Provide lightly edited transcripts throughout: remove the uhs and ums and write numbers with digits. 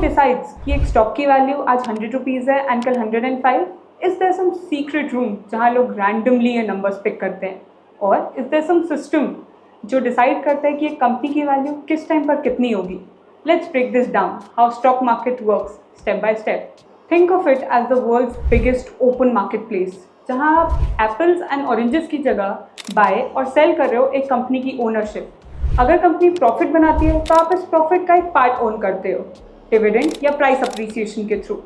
Decides कि एक stock की वैल्यू आज 100 रुपीज़ है एंड कल 105? Is there some secret room जहाँ लोग रैंडमली ये नंबर्स पिक करते हैं? और इज देयर सम सिस्टम जो डिसाइड करता है कि एक कंपनी की वैल्यू किस टाइम पर कितनी होगी? Let's break this down, how stock market works step by step. Think of it as the world's biggest open market place, जहाँ आप एप्पल्स एंड ऑरेंजेस की जगह बाय और सेल कर रहे हो एक कंपनी की ओनरशिप. अगर कंपनी प्रॉफिट बनाती है तो आप इस प्रॉफिट का एक पार्ट ओन करते हो, डिविडेंड या प्राइस अप्रिसिएशन के थ्रू.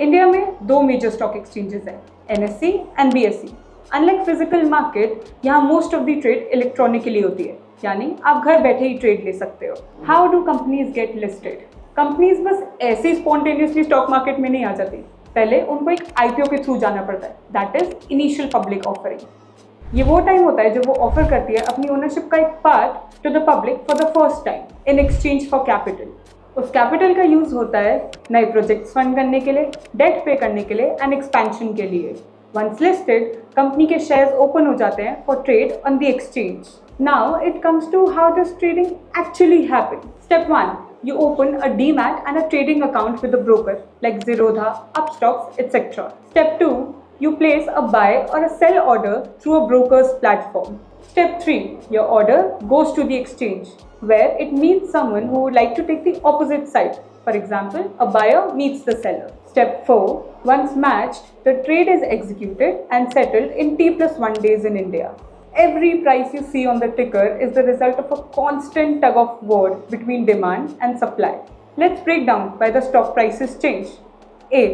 इंडिया में 2 मेजर स्टॉक एक्सचेंजेस हैं, NSE and BSE. Unlike physical market, यहाँ most of the trade electronically होती है, यानी आप घर बैठे ही ट्रेड ले सकते हो. How do companies get listed? Companies बस ऐसे ही स्पॉन्टेनियसली स्टॉक मार्केट में नहीं आ जाती. पहले उनको एक IPO के थ्रू जाना पड़ता है, that is initial public offering. ये वो टाइम होता है जब वो ऑफर करती है अपनी ओनरशिप का एक part two the public for the first time in exchange for capital. उस कैपिटल का यूज होता है नए प्रोजेक्ट्स फंड करने के लिए, डेट पे करने के लिए एंड एक्सपेंशन के लिए. वंस लिस्टेड, कंपनी के शेयर्स ओपन हो जाते हैं for trade on the exchange. Now it comes to how does trading actually happen. Step 1, you open a demat and a trading account with a broker like Zerodha, Upstocks, etc. Step 2, you place a buy or a sell order through a broker's platform. Step 3, your order goes to the exchange where it meets someone who would like to take the opposite side. For example, a buyer meets the seller. Step 4, once matched, the trade is executed and settled in T+1 days in India. Every price you see on the ticker is the result of a constant tug of war between demand and supply. Let's break down why the stock prices change. A.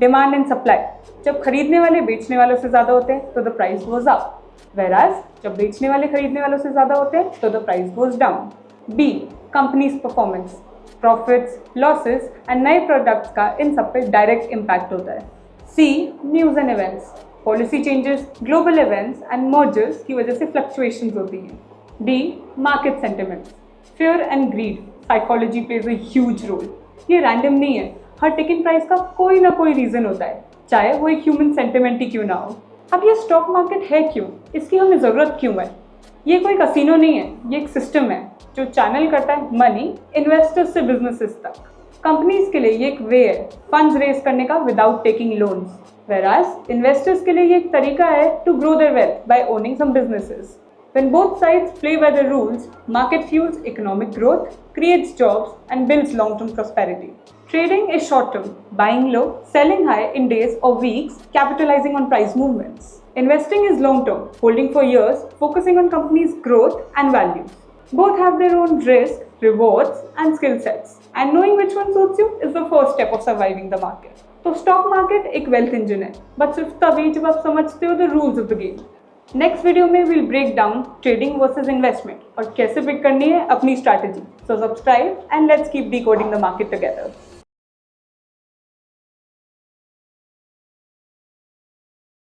Demand and supply. जब खरीदने वाले बेचने वालों से ज़्यादा होते हैं तो the price goes up. Whereas जब बेचने वाले खरीदने वालों से ज़्यादा होते हैं तो the price goes down. B. Company's performance. Profits, losses and नए products का इन सब पे direct impact होता है. C. News and events. Policy changes, global events and mergers की वजह से फ्लक्चुएशंस होती हैं. D. Market sentiments. Fear and greed, psychology plays a huge role. ये रैंडम नहीं है, हर टिकट प्राइस का कोई ना कोई रीज़न होता है, चाहे वो एक ह्यूमन सेंटिमेंट ही क्यों ना हो. अब ये स्टॉक मार्केट है क्यों, इसकी हमें ज़रूरत क्यों है? ये कोई कसिनो नहीं है, ये एक सिस्टम है जो चैनल करता है मनी इन्वेस्टर्स से बिजनेसेस तक. कंपनीज के लिए ये एक वे है फंड्स रेज करने का without taking loans, whereas investors के लिए ये एक तरीका है to grow their wealth by owning some businesses. When both sides play by the rules, market fuels economic growth, creates jobs and builds long-term prosperity. Trading is short-term, buying low, selling high in days or weeks, capitalizing on price movements. Investing is long-term, holding for years, focusing on companies' growth and values. Both have their own risk, rewards and skill sets, and knowing which one suits you is the first step of surviving the market. तो stock market एक wealth engine है, but सिर्फ तभी जब आप समझते हो the rules of the game. Next video में will break down trading versus investment और कैसे पिक करनी है अपनी strategy. So subscribe and let's keep decoding the market together.